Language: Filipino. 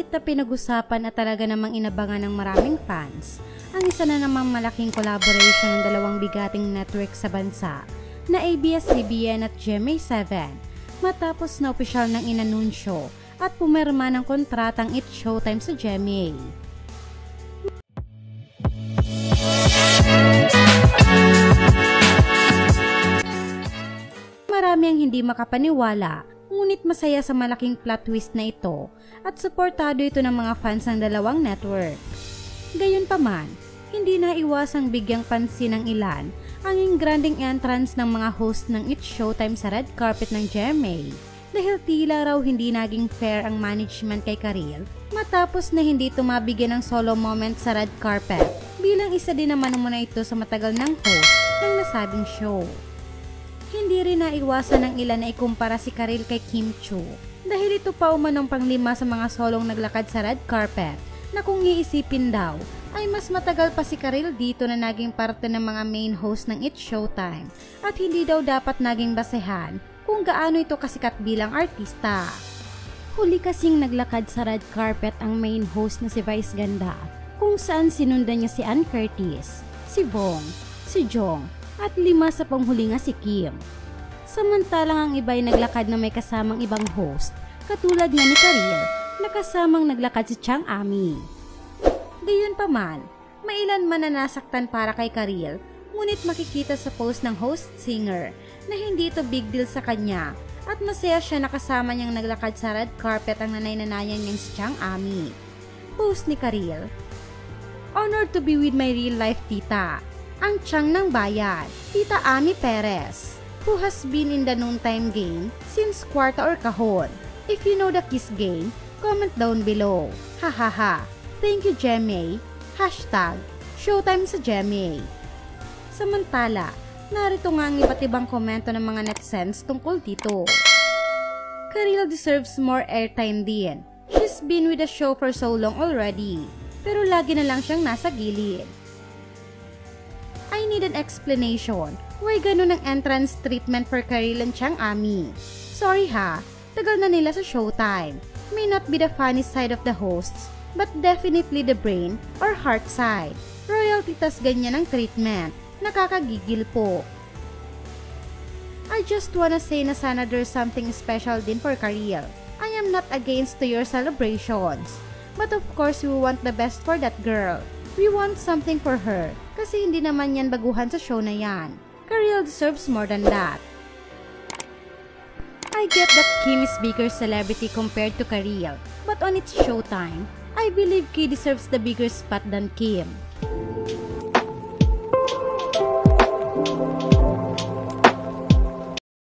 Ngunit na pinag-usapan at talaga namang inabangan ng maraming fans ang isa na namang malaking collaboration ng dalawang bigating network sa bansa na ABS-CBN at GMA7 matapos na opisyal ng inanunsyo at pumirma ng kontratang It's Showtime sa GMA. Marami ang hindi makapaniwala, ngunit masaya sa malaking plot twist na ito at suportado ito ng mga fans ng dalawang network. Gayunpaman, hindi na iwasang bigyang pansin ng ilan ang ingranding entrance ng mga host ng It's Showtime sa red carpet ng GMA dahil tila raw hindi naging fair ang management kay Karil matapos na hindi tumabigyan ng solo moment sa red carpet bilang isa din naman muna ito sa matagal ng host ng nasabing show. Hindi rin naiwasan ng ilan na ikumpara si Karil kay Kim Chiu dahil ito pa umanong panglima sa mga solong naglakad sa red carpet na kung iisipin daw ay mas matagal pa si Karil dito na naging parte ng mga main host ng It's Showtime at hindi daw dapat naging basehan kung gaano ito kasikat bilang artista. Huli kasing naglakad sa red carpet ang main host na si Vice Ganda kung saan sinundan niya si Ann Curtis, si Bong, si Jong at 5 sa panghuli nga si Kim. Samantalang ang iba ay naglakad na may kasamang ibang host katulad nga ni Karil na kasamang naglakad si Chang Ami. Gayunpaman, mailan man na nasaktan para kay Karil, ngunit makikita sa post ng host singer na hindi ito big deal sa kanya at masaya siya na kasama niyang naglakad sa red carpet ang nanay-nanayan niyang si Chang Ami. Post ni Karil: "Honored to be with my real life tita, ang Chang ng bayan, Tita Ami Perez, who has been in the noontime game since kwarta or kahon. If you know the kiss game, comment down below. Hahaha. Thank you GMA. #Showtime sa GMA." Samantala, narito nga ang iba't ibang komento ng mga netizens tungkol dito. Karil deserves more airtime din. She's been with the show for so long already, pero lagi na lang siyang nasa gilid. I need an explanation. Why ganun ang entrance treatment for Karil and Chang Ami? Sorry ha, tagal na nila sa Showtime. May not be the funny side of the hosts, but definitely the brain or heart side. Royalty tas ganyan ang treatment. Nakakagigil po. I just wanna say na sana there's something special din for Karil. I am not against to your celebrations. But of course we want the best for that girl. We want something for her. Kasi hindi naman yan baguhan sa show na yan. Karil deserves more than that. I get that Kim is bigger celebrity compared to Karil. But on its Showtime, I believe Key deserves the bigger spot than Kim.